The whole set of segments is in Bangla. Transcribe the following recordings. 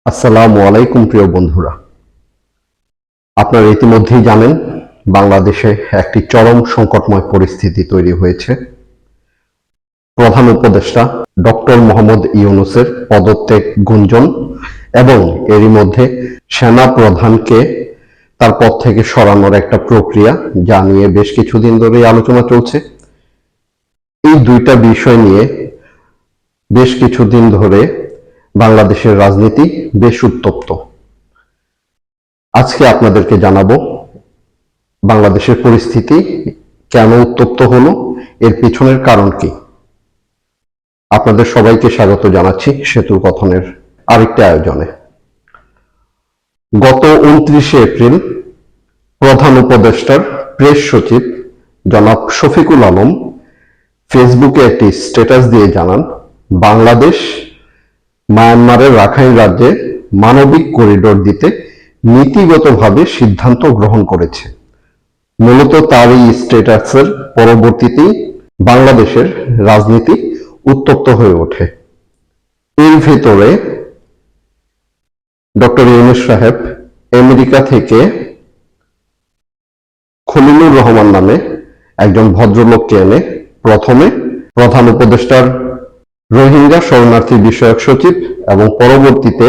আসসালামু আলাইকুম প্রিয় বন্ধুরা, আপনারা ইতিমধ্যেই জানেন বাংলাদেশে একটি চরম সংকটময় পরিস্থিতি তৈরি হয়েছে। প্রধান উপদেষ্টা ডক্টর মোহাম্মদ ইউনূসের পদত্যাগ গুঞ্জন এবং এরই মধ্যে সেনা প্রধানকে তার পদ থেকে সরানোর একটা প্রক্রিয়া, যা নিয়ে বেশ কিছুদিন ধরেই আলোচনা চলছে। এই দুইটা বিষয় নিয়ে বেশ কিছুদিন ধরে বাংলাদেশের রাজনীতি বেশ উত্তপ্ত। আজকে আপনাদেরকে জানাবো বাংলাদেশের পরিস্থিতি কেন উত্তপ্ত হলো, এর পিছনের কারণ কি। আপনাদের সবাইকে স্বাগত জানাচ্ছি সেতুর কথনের আরেকটি আয়োজনে। গত 29শে এপ্রিল প্রধান উপদেষ্টার প্রেস সচিব জনাব শফিকুল আলম ফেসবুকে একটি স্ট্যাটাস দিয়ে জানান, বাংলাদেশ মায়ানমারের রাখাইন রাজ্যে মানবিক করিডোর দিতে নীতিগতভাবে সিদ্ধান্ত গ্রহণ করেছে। মূলত তার এই স্ট্যাটাসের পরবর্তীতেই বাংলাদেশের রাজনীতি উত্তপ্ত হয়ে ওঠে। এর ভেতরে ডক্টর ইউনূস সাহেব আমেরিকা থেকে খলিলুর রহমান নামে একজন ভদ্রলোককে এনে প্রথমে প্রধান উপদেষ্টার রোহিঙ্গা শরণার্থী বিষয়ক সচিব এবং পরবর্তীতে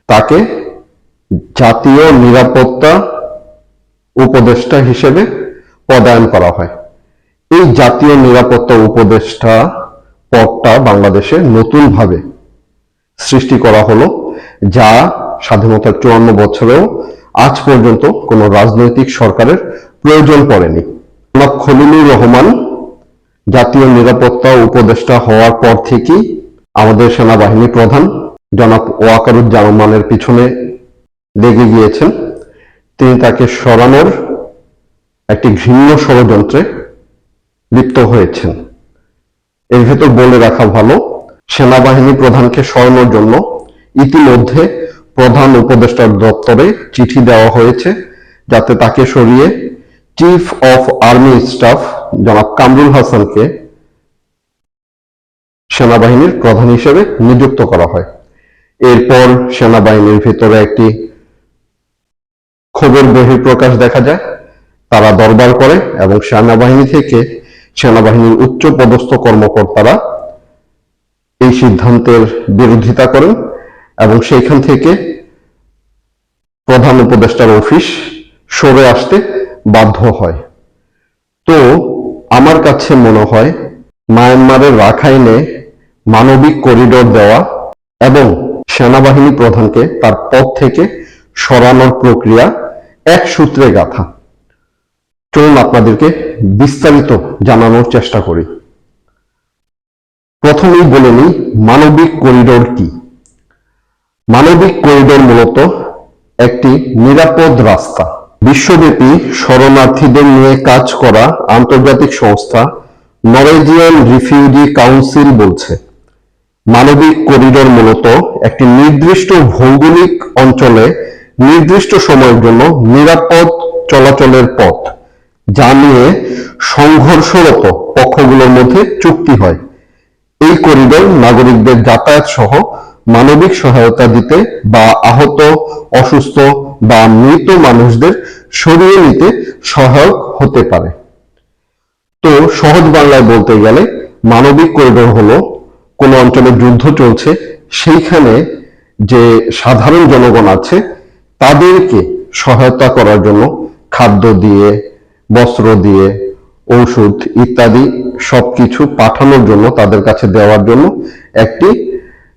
তাকে জাতীয় নিরাপত্তা উপদেষ্টা হিসেবে পদায়ন করা হয়। এই জাতীয় নিরাপত্তা উপদেষ্টা পদটা বাংলাদেশে নতুনভাবে সৃষ্টি করা হলো, যা স্বাধীনতার 54 বছরেও আজ পর্যন্ত কোনো রাজনৈতিক সরকারের প্রয়োজন পড়েনি। জনাব খলিলুর রহমান জাতীয় নিরাপত্তা উপদেষ্টা হওয়ার পর থেকেই আমাদের সেনাবাহিনী প্রধান জনাব ওয়াকারুজ্জামানের পিছনে লেগে গিয়েছেন। তিনি তাকে সরানোর একটি ঘৃণ্য ষড়যন্ত্রে লিপ্ত হয়েছেন। এর ভেতর বলে রাখা ভালো, সেনাবাহিনী প্রধানকে সরানোর জন্য ইতিমধ্যে প্রধান উপদেষ্টার দপ্তরে চিঠি দেওয়া হয়েছে, যাতে তাকে সরিয়ে চিফ অফ আর্মি স্টাফ জনাব কামরুল হাসানকে সেনাবাহিনীর প্রধান হিসেবে নিযুক্ত করা হয়। এরপর সেনাবাহিনীর ভিতরে একটি ক্ষোভের বহিঃপ্রকাশ দেখা যায়। তারা দরবার করে এবং সেনাবাহিনী থেকে সেনাবাহিনীর উচ্চ পদস্থ কর্মকর্তারা এই সিদ্ধান্তের বিরোধিতা করেন এবং সেইখান থেকে প্রধান উপদেষ্টার অফিস সরে আসতে বাধ্য হয়। তো আমার কাছে মনে হয় মায়ানমারের রাখাইনে মানবিক করিডোর দেওয়া এবং সেনাবাহিনী প্রধানকে তার পদ থেকে সরানোর প্রক্রিয়া এক সূত্রে গাঁথা। চলুন আপনাদেরকে বিস্তারিত জানানোর চেষ্টা করি। প্রথমেই বলে নিই মানবিক করিডোর কি। মানবিক করিডোর মূলত একটি নিরাপদ রাস্তা। বিশ্বব্যাপী শরণার্থীদের নিয়ে কাজ করা আন্তর্জাতিক সংস্থা নরওয়েজিয়ান রিফিউজি কাউন্সিল বলছে, মানবিক করিডোর মূলত একটি নির্দিষ্ট ভৌগোলিক অঞ্চলে নির্দিষ্ট সময়ের জন্য নিরাপদ চলাচলের পথ, যা নিয়ে সংঘর্ষরত পক্ষগুলোর মধ্যে চুক্তি হয়। এই করিডোর নাগরিকদের যাতায়াত সহ মানবিক সহায়তা দিতে বা আহত, অসুস্থ বা মৃত মানুষদের সরিয়ে নিতে সহায়ক হতে পারে। তো সহজ বাংলায় বলতে গেলে মানবিক করিডোর হলো কোনো অঞ্চলে যুদ্ধ চলছে, সেইখানে যে সাধারণ জনগণ আছে তাদেরকে সহায়তা করার জন্য খাদ্য দিয়ে, বস্ত্র দিয়ে, ঔষধ ইত্যাদি সবকিছু পাঠানোর জন্য, তাদের কাছে দেওয়ার জন্য একটি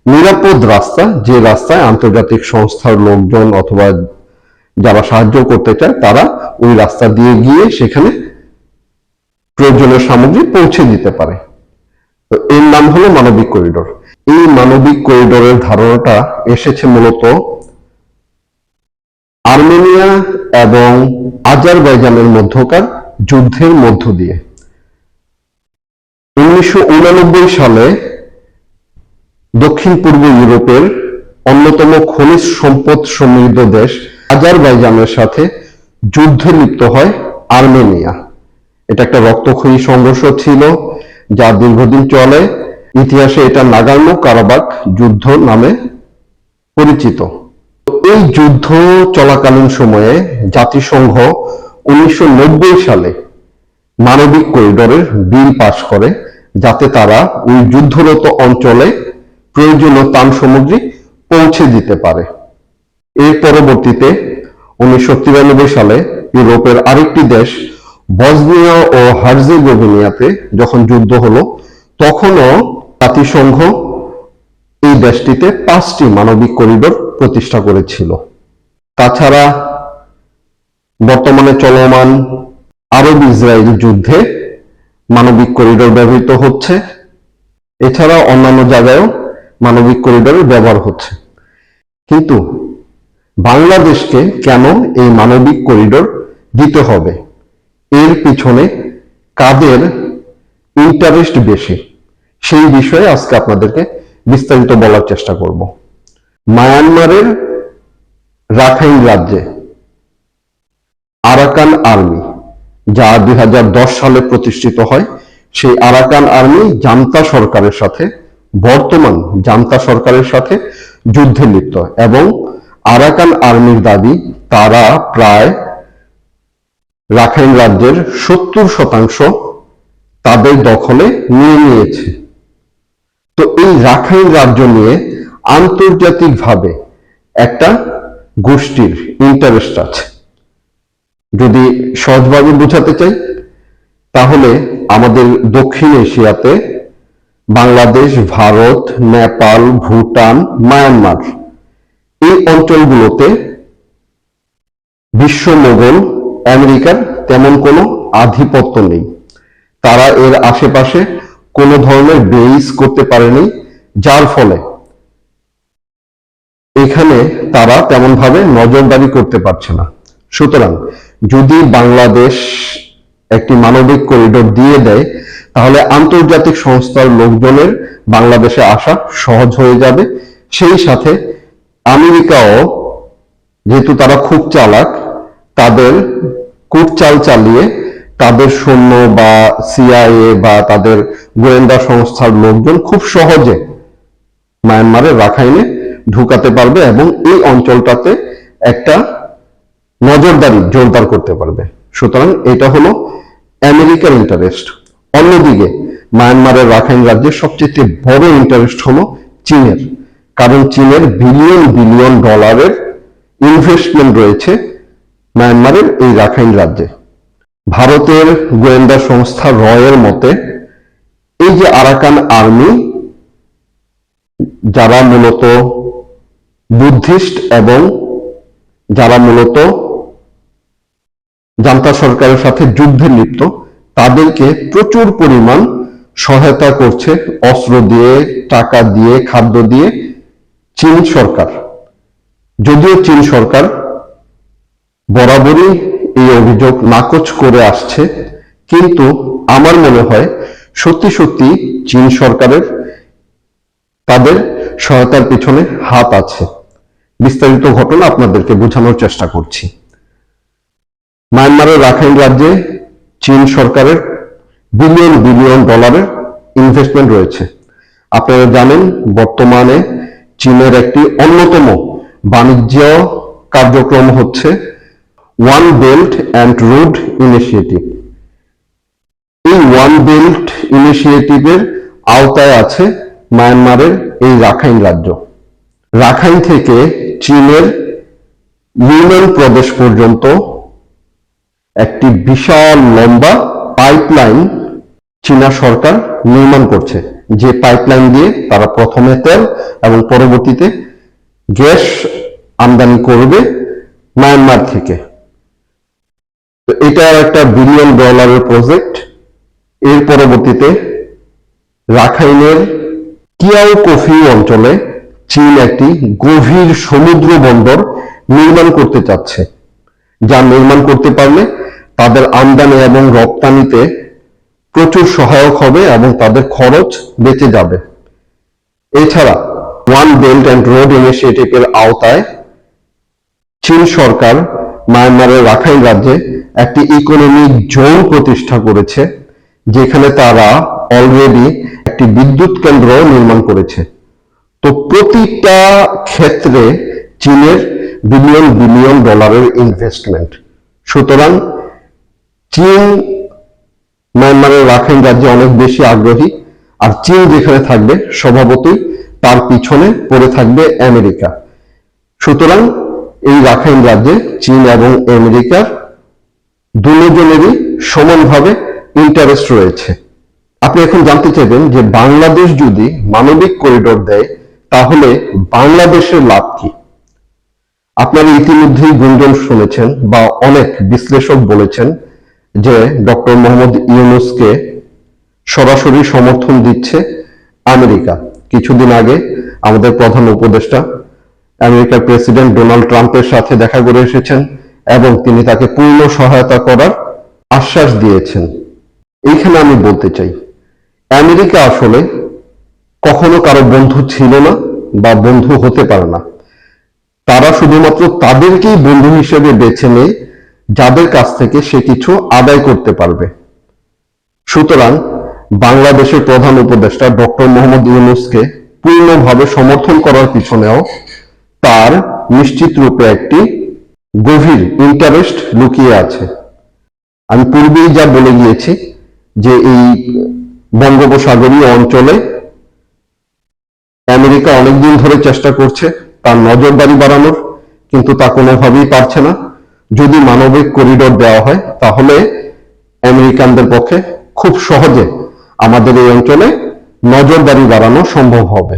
নিরাপদ রাস্তা, যে রাস্তায় আন্তর্জাতিক সংস্থার লোকজন অথবা যারা সাহায্য করতে চায় তারা ওই রাস্তা দিয়ে গিয়ে সেখানে প্রয়োজনীয় সামগ্রী পৌঁছে দিতে পারে। তো এর নাম হলো মানবিক করিডোর। এই মানবিক করিডোরের ধারণাটা এসেছে মূলত আর্মেনিয়া এবং আজারবাইজানের মধ্যকার যুদ্ধের মধ্য দিয়ে। 1989 সালে দক্ষিণ পূর্ব ইউরোপের অন্যতম খনিজ সম্পদ সমৃদ্ধ দেশ আজারবাইজানের সাথে যুদ্ধে লিপ্ত হয় আর্মেনিয়া। এটা একটা রক্তক্ষয়ী সংঘর্ষ ছিল, যা দীর্ঘদিন চলে। ইতিহাসে এটা নাগোর্নো কারাবাখ যুদ্ধ নামে পরিচিত। এই যুদ্ধ চলাকালীন সময়ে জাতিসংঘ 1990 সালে মানবিক করিডোরের বিল পাস করে, যাতে তারা ওই যুদ্ধরত অঞ্চলে প্রয়োজনীয় ত্রাণ সামগ্রী পৌঁছে দিতে পারে। এর পরবর্তীতে 1993 সালে ইউরোপের আরেকটি দেশ বসনিয়া ও হার্জেগোভিনাতে যখন যুদ্ধ হলো, তখনও জাতিসংঘ এই দেশটিতে 5টি মানবিক করিডোর প্রতিষ্ঠা করেছিল। তাছাড়া বর্তমানে চলমান আরব ইসরায়েল যুদ্ধে মানবিক করিডোর ব্যবহৃত হচ্ছে। এছাড়া অন্যান্য জায়গায়ও মানবিক করিডোরের ব্যবহার হচ্ছে। কিন্তু বাংলাদেশকে কেন এই মানবিক করিডোর দিতে হবে, এর পিছনে কাদের ইন্টারেস্ট বেশি, সেই বিষয়ে আজকে আপনাদেরকে বিস্তারিত বলার চেষ্টা করব। মায়ানমারের রাখাইন রাজ্যে আরাকান আর্মি, যা 2010 সালে প্রতিষ্ঠিত হয়, সেই আরাকান আর্মি জান্তা সরকারের সাথে, বর্তমান জান্তা সরকারের সাথে যুদ্ধে লিপ্ত, এবং আরাকান আর্মির দাবি তারা প্রায় রাখাইন রাজ্যের 70% তাদের দখলে নিয়ে নিয়েছে। তো এই রাখাইন রাজ্য নিয়ে আন্তর্জাতিকভাবে একটা গোষ্ঠীর ইন্টারেস্ট আছে। যদি সহজভাবে বোঝাতে চাই, তাহলে আমাদের দক্ষিণ এশিয়াতে বাংলাদেশ, ভারত, নেপাল, ভুটান, মায়ানমার, এই অঞ্চলগুলোতে বিশ্ব মোগল আমেরিকার তেমন কোনো আধিপত্য নেই। তারা এর আশেপাশে কোনো ধরনের বেস করতে পারেনি, যার ফলে এখানে তারা তেমন ভাবে নজরদারি করতে পারছে না। সুতরাং যদি বাংলাদেশ একটি মানবিক করিডোর দিয়ে দেয়, তাহলে আন্তর্জাতিক সংস্থার লোকজনের বাংলাদেশে আসা সহজ হয়ে যাবে। সেই সাথে আমেরিকাও, যেহেতু তারা খুব চালাক, তাদের কূটচাল চালিয়ে তাদের সৈন্য বা সিআইএ বা তাদের গোয়েন্দা সংস্থার লোকজন খুব সহজে মায়ানমারের রাখাইনে ঢুকাতে পারবে এবং এই অঞ্চলটাতে একটা নজরদারি জোরদার করতে পারবে। সুতরাং এটা হলো আমেরিকার ইন্টারেস্ট। অন্যদিকে মায়ানমারের রাখাইন রাজ্যের সবচেয়ে বড় ইন্টারেস্ট হলো চীনের, কারণ চীনের বিলিয়ন বিলিয়ন ডলারের ইনভেস্টমেন্ট রয়েছে মায়ানমারের এই রাখাইন রাজ্যে। ভারতের গোয়েন্দা সংস্থা রয়ের মতে, এই যে আরাকান আর্মি, যারা মূলত বুদ্ধিস্ট এবং যারা মূলত জান্তা সরকারের সাথে যুদ্ধে লিপ্ত, তাদেরকে প্রচুর পরিমাণ সহায়তা করছে অস্ত্র দিয়ে, টাকা দিয়ে, খাদ্য দিয়ে চীন সরকার। যদিও চীন সরকার বরাবরই এই অভিযোগ নাকচ করে আসছে, কিন্তু আমার মনে হয় সত্যি সত্যি চীন সরকারের তাদের সহায়তার পিছনে হাত আছে। বিস্তারিত ঘটনা আপনাদেরকে বোঝানোর চেষ্টা করছি। মায়ানমারের রাখাইন রাজ্যে চীন সরকারের বিলিয়ন বিলিয়ন ডলারের ইনভেস্টমেন্ট রয়েছে। আপনারা জানেন, বর্তমানে চীনের একটি অন্যতম বাণিজ্য কার্যক্রম হচ্ছে one belt and road initiative. এই ওয়ান বেল্ট ইনিশিয়েটিভের আওতায় আছে মায়ানমারের এই রাখাইন রাজ্য। রাখাইন থেকে চীনের ইউনান প্রদেশ পর্যন্ত একটি বিশাল লম্বা পাইপলাইন চীনা সরকার নির্মাণ করছে, যে পাইপলাইন দিয়ে তারা প্রথমে তেল এবং পরবর্তীতে গ্যাস আমদানি করবে মায়ানমার থেকে। তো এটা একটা বিলিয়ন ডলারের প্রজেক্ট। এর পরবর্তীতে রাখাইনের কিয়াও কফি অঞ্চলে চীন একটি গভীর সমুদ্র বন্দর নির্মাণ করতে চাচ্ছে, যা নির্মাণ করতে পারলে তাদের আমদানি এবং রপ্তানিতে প্রচুর সহায়ক হবে এবং তাদের খরচ বেঁচে যাবে। এছাড়া ওয়ান বেল্ট অ্যান্ড রোড ইনিশিয়েটিভের আওতায় চীন সরকার মায়ানমারের রাখাইন রাজ্যে একটি ইকোনমিক জোন প্রতিষ্ঠা করেছে, যেখানে তারা অলরেডি একটি বিদ্যুৎ কেন্দ্র নির্মাণ করেছে। তো প্রতিটা ক্ষেত্রে চীনের বিলিয়ন বিলিয়ন ডলারের ইনভেস্টমেন্ট। সুতরাং চীন মায়ানমারের রাখাইন রাজ্যে অনেক বেশি আগ্রহী, আর চীন যেখানে থাকবে স্বভাবতই তার পিছনে পড়ে থাকবে আমেরিকা। সুতরাং এই রাখাইন রাজ্যে চীন এবং আমেরিকার দুজনেরই সমানভাবে ইন্টারেস্ট রয়েছে। আপনি এখন জানতে চাইবেন যে বাংলাদেশ যদি মানবিক করিডোর দেয় তাহলে বাংলাদেশের লাভ কি? আপনারা ইতিমধ্যেই গুঞ্জন শুনেছেন বা অনেক বিশ্লেষক বলেছেন যে ডক্টর মোহাম্মদ ইউনূসকে সরাসরি সমর্থন দিচ্ছে আমেরিকা। কিছুদিন আগে আমাদের প্রধান উপদেষ্টা আমেরিকার প্রেসিডেন্ট ডোনাল্ড ট্রাম্পের সাথে দেখা করে এসেছেন এবং তিনি তাকে পূর্ণ সহায়তা করার আশ্বাস দিয়েছেন। এইখানে আমি বলতে চাই, আমেরিকা আসলে কখনো কারো বন্ধু ছিল না বা বন্ধু হতে পারে না। তারা শুধুমাত্র তাদেরকেই বন্ধু হিসেবে বেছে নেয় যাদের কাছ থেকে সে কিছু আদায় করতে পারবে। সুতরাং বাংলাদেশের প্রধান উপদেষ্টা ডক্টর মোহাম্মদ ইউনূসকে পূর্ণভাবে সমর্থন করার পিছনেও তার নিশ্চিত রূপে একটি গভীর ইন্টারেস্ট লুকিয়ে আছে। আমি পূর্বেই যা বলে গিয়েছি যে এই বঙ্গোপসাগরীয় অঞ্চলে আমেরিকা অনেকদিন ধরে চেষ্টা করছে তার নজরদারি বাড়ানোর, কিন্তু তা কোনোভাবেই পারছে না। যদি মানবিক করিডোর দেওয়া হয় তাহলে আমেরিকানদের পক্ষে খুব সহজে আমাদের এই অঞ্চলে নজরদারি বাড়ানো সম্ভব হবে।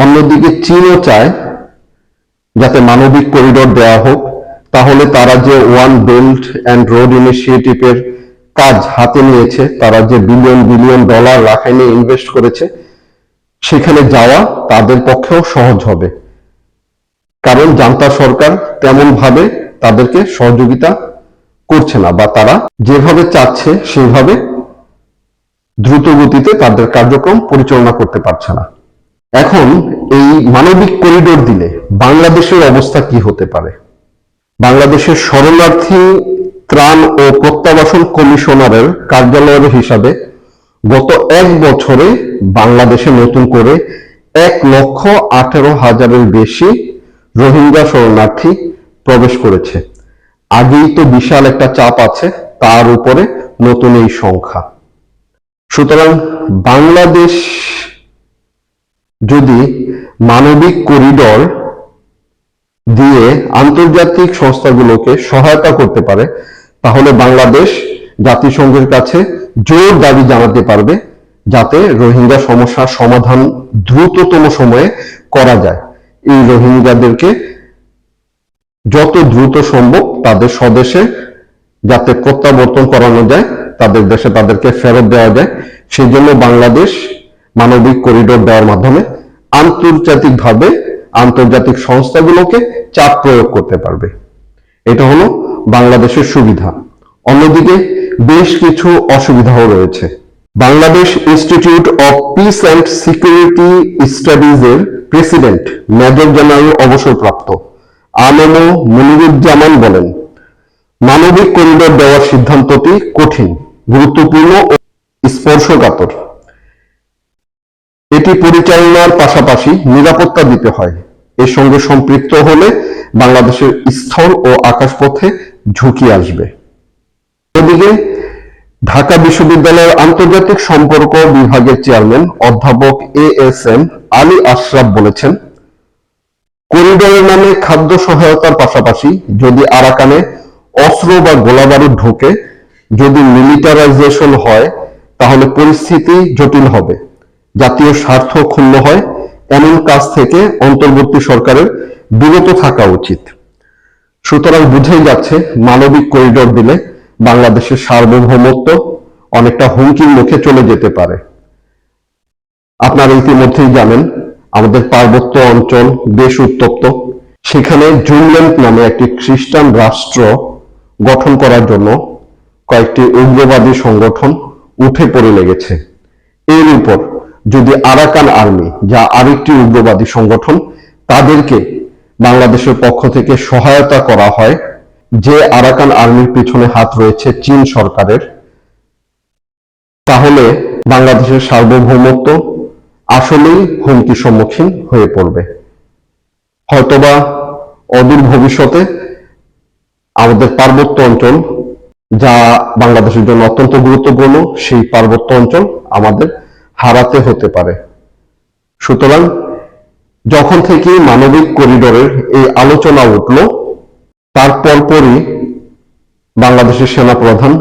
অন্যদিকে চীনও চায় যাতে মানবিক করিডোর দেওয়া হোক, তাহলে তারা যে ওয়ান বেল্ট অ্যান্ড রোড ইনিশিয়েটিভের কাজ হাতে নিয়েছে, তারা যে বিলিয়ন বিলিয়ন ডলার রাখাইনে ইনভেস্ট করেছে, সেখানে যাওয়া তাদের পক্ষেও সহজ হবে। কারণ জান্তা সরকার তেমন ভাবে তাদেরকে সহযোগিতা করছে না, বা তারা যেভাবে চাচ্ছে সেইভাবে দ্রুত গতিতে তাদের কার্যক্রম পরিচালনা করতে পারছে না। এখন এই মানবিক করিডোর দিলে বাংলাদেশের অবস্থা কি হতে পারে? বাংলাদেশের শরণার্থী ত্রাণ ও প্রত্যাবাসন কমিশনারের কার্যালয়ের হিসাবে গত এক বছরে বাংলাদেশে নতুন করে 1,18,000-এর বেশি রোহিঙ্গা শরণার্থী প্রবেশ করেছে। আগেই তো বিশাল একটা চাপ আছে, তার উপরে নতুন এই সংখ্যা। সুতরাং বাংলাদেশ যদি মানবিক করিডোর দিয়ে আন্তর্জাতিক সংস্থাগুলোকে সহায়তা করতে পারে, তাহলে বাংলাদেশ জাতিসংঘের কাছে জোর দাবি জানাতে পারবে যাতে রোহিঙ্গা সমস্যার সমাধান দ্রুততম সময়ে করা যায়। এই রোহিঙ্গাদেরকে যত দ্রুত সম্ভব তাদের স্বদেশে যাতে প্রত্যাবর্তন করানো যায়, তাদের দেশে তাদেরকে ফেরত দেওয়া যায়, সেই জন্য বাংলাদেশ মানবিক করিডোর দেওয়ার মাধ্যমে আন্তর্জাতিকভাবে আন্তর্জাতিক সংস্থাগুলোকে চাপ প্রয়োগ করতে পারবে। এটা হলো বাংলাদেশের সুবিধা। অন্যদিকে বেশ কিছু অসুবিধাও রয়েছে। Bangladesh institute of piece and security studies এর প্রেসিডেন্ট মেজর জেনারেল অবসরপ্রাপ্ত আ.ম. মনিরুজ্জামান বলেন, মানবিক করিডোর দেওয়ার সিদ্ধান্তটি কঠিন, গুরুত্বপূর্ণ ও স্পর্শকাতর। এটি পরিচালনার পাশাপাশি নিরাপত্তা দিতে হয়। এর সঙ্গে সম্পৃক্ত হলে বাংলাদেশের স্থল ও আকাশপথে ঝুঁকি আসবে। এদিকে ঢাকা বিশ্ববিদ্যালয়ের আন্তর্জাতিক সম্পর্ক বিভাগের চেয়ারম্যান অধ্যাপক এ.এস.এম. আলী আশরাফ বলেছেন, করিডোরের নামে খাদ্য সহায়তার পাশাপাশি যদি আরাকানে অস্ত্র বা গোলাবারুদ ঢোকে, যদি মিলিটারাইজেশন হয়, তাহলে পরিস্থিতি জটিল হবে। জাতীয় স্বার্থ ক্ষুণ্ণ হয়, এমন কাজ থেকে অন্তর্বর্তী সরকারের বিরত থাকা উচিত। সুতরাং বুঝেই যাচ্ছে মানবিক করিডোর দিলে বাংলাদেশের সার্বভৌমত্ব অনেকটা হুমকির মুখে চলে যেতে পারে। আপনারা ইতিমধ্যেই জানেন আমাদের পার্বত্য অঞ্চল বেশ উত্তপ্ত। সেখানে জুমল্যান্ড নামে একটি খ্রিস্টান রাষ্ট্র গঠন করার জন্য কয়েকটি উগ্রবাদী সংগঠন উঠে পড়ে লেগেছে। এর উপর যদি আরাকান আর্মি, যা আরেকটি উগ্রবাদী সংগঠন, তাদেরকে বাংলাদেশের পক্ষ থেকে সহায়তা করা হয়, যে আরাকান আর্মির পিছনে হাত রয়েছে চীন সরকারের, তাহলে বাংলাদেশের সার্বভৌমত্ব আসলেই হুমকির সম্মুখীন হয়ে পড়বে। হয়তোবা অদূর ভবিষ্যতে আমাদের পার্বত্য অঞ্চল, যা বাংলাদেশের জন্য অত্যন্ত গুরুত্বপূর্ণ, সেই পার্বত্য অঞ্চল আমাদের হারাতে হতে পারে। সুতরাং যখন থেকে মানবিক করিডোরের এই আলোচনা উঠল, তার পরপরই বাংলাদেশের সেনাপ্রধান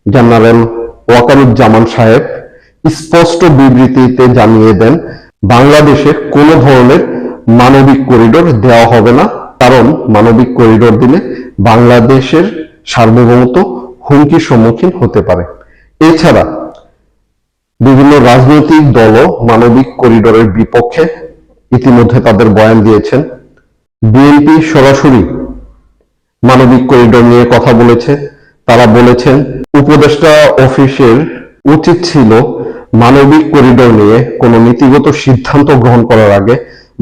জেনারেল ওয়াকারুজ্জামান সাহেব স্পষ্ট বিবৃতিতে জানিয়ে দেন, বাংলাদেশে কোনো ধরনের মানবিক করিডোর দেওয়া হবে না, কারণ মানবিক করিডোর দিলে বাংলাদেশের সার্বভৌমত্ব হুমকির সম্মুখীন হতে পারে। এছাড়া বিভিন্ন রাজনৈতিক দলও মানবিক করিডোরের বিপক্ষে ইতিমধ্যে তাদের বয়ান দিয়েছেন। বিএনপি সরাসরি মানবিক করিডোর নিয়ে কথা বলেছে। তারা বলেছেন উপদেষ্টা অফিসের উচিত ছিল মানবিক করিডোর নিয়ে কোনো নীতিগত সিদ্ধান্ত গ্রহণ করার আগে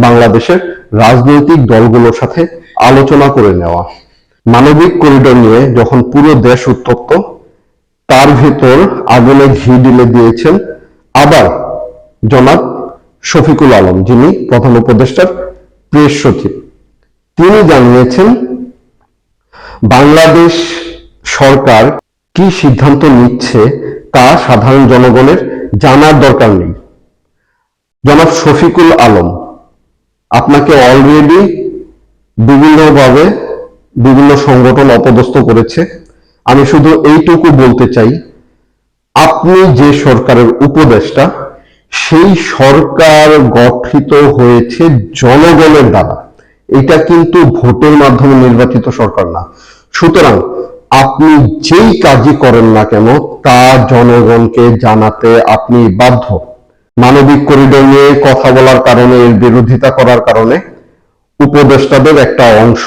বাংলাদেশের রাজনৈতিক দলগুলোর সাথে আলোচনা করে নেওয়া। মানবিক করিডোর নিয়ে যখন পুরো দেশ উত্তপ্ত, তার ভেতর আগুনে ঘি ঢেলে দিয়েছেন আবার জনাব শফিকুল আলম, যিনি প্রধান উপদেষ্টার প্রেস সচিব। তিনি জানিয়েছেন বাংলাদেশ সরকার কি সিদ্ধান্ত নিচ্ছে তা সাধারণ জনগণের জানার দরকার নেই। জনাব শফিকুল আলম, আপনাকে অলরেডি বিভিন্নভাবে বিভিন্ন সংগঠন অপদস্থ করেছে। আমি শুধু এইটুকু বলতে চাই, আপনি যে সরকারের উপদেষ্টা, সেই সরকার গঠিত হয়েছে জনগণের দ্বারা। এটা কিন্তু ভোটের মাধ্যমে নির্বাচিত সরকার না। সুতরাং আপনি যেই কাজই করেন না কেন তা জনগণকে জানাতে আপনি বাধ্য। মানবিক করিডোর নিয়ে কথা বলার কারণে, এর বিরোধিতা করার কারণে উপদেষ্টাদের একটা অংশ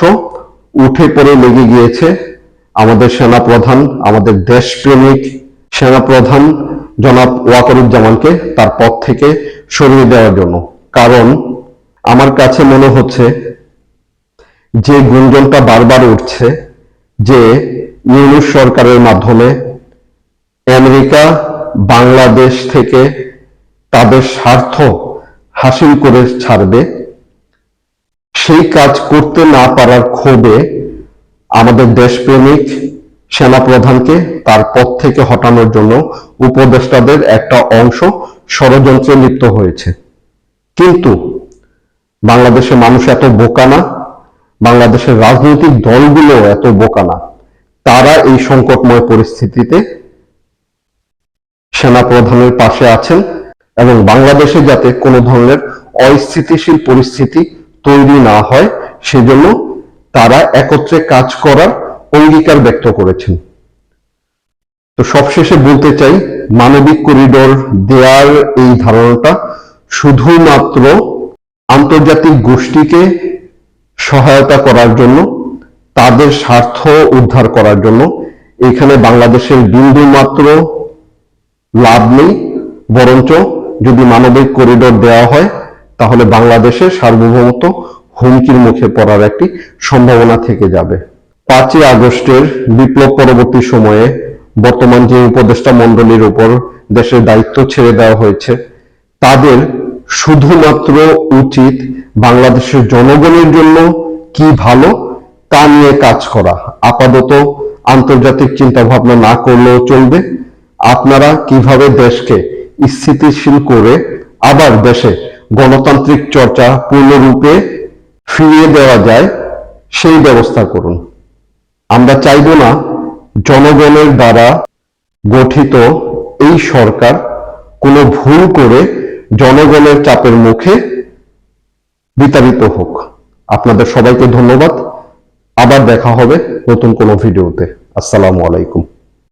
উঠে পড়ে লেগে গিয়েছে আমাদের সেনাপ্রধান, আমাদের দেশপ্রেমিক সেনাপ্রধান জনাব ওয়াকারুজ্জামানকে তার পদ থেকে সরিয়ে দেওয়ার জন্য। কারণ আমার কাছে মনে হচ্ছে যে গুঞ্জনটা বারবার উঠছে যে ইউনূস সরকারের মাধ্যমে আমেরিকা বাংলাদেশ থেকে তাদের স্বার্থ হাসিল করে ছাড়বে, সেই কাজ করতে না পারার ক্ষোভে আমাদের দেশপ্রেমিক সেনাপ্রধানকে তার পদ থেকে হটানোর জন্য উপদেষ্টাদের একটা অংশ ষড়যন্ত্রে লিপ্ত হয়েছে। কিন্তু বাংলাদেশের মানুষ এত বোকা না, বাংলাদেশের রাজনৈতিক দলগুলো এত বোকা না। তারা এই সংকটময় পরিস্থিতিতে সেনাপ্রধানের পাশে আছেন এবং বাংলাদেশে যাতে কোনো ধরনের অস্থিতিশীল পরিস্থিতি তৈরি না হয়, সেজন্য তারা একত্রে কাজ করার অঙ্গীকার ব্যক্ত করেছেন। তো সবশেষে বলতে চাই, মানবিক করিডোর দেওয়ার এই ধারণাটা শুধুমাত্র আন্তর্জাতিক গোষ্ঠীকে সহায়তা করার জন্য, তাদের স্বার্থ উদ্ধার করার জন্য। এখানে বাংলাদেশের বিন্দু মাত্র লাভ নেই, বরঞ্চ যদি মানবিক করিডোর দেওয়া হয় তাহলে বাংলাদেশের সার্বভৌমত্ব হুমকির মুখে পড়ার একটি সম্ভাবনা থেকে যাবে। 5ই আগস্টের বিপ্লব পরবর্তী সময়ে বর্তমান যে উপদেষ্টা মণ্ডলীর উপর দেশের দায়িত্ব ছেড়ে দেওয়া হয়েছে, তাদের শুধুমাত্র উচিত বাংলাদেশের জনগণের জন্য কি ভালো তা নিয়ে কাজ করা। আপাতত আন্তর্জাতিক চিন্তা ভাবনা না করলেও চলবে। আপনারা কিভাবে দেশকে স্থিতিশীল করে আবার দেশে গণতান্ত্রিক চর্চা পূর্ণরূপে ফিরিয়ে দেওয়া যায়, সেই ব্যবস্থা করুন। আমরা চাইব না জনগণের দ্বারা গঠিত এই সরকার কোনো ভুল করে জনগণের চাপের মুখে বিতাড়িত হোক। আপনাদের সবাইকে ধন্যবাদ। আবার দেখা হবে নতুন কোনো ভিডিওতে। আসসালামু আলাইকুম।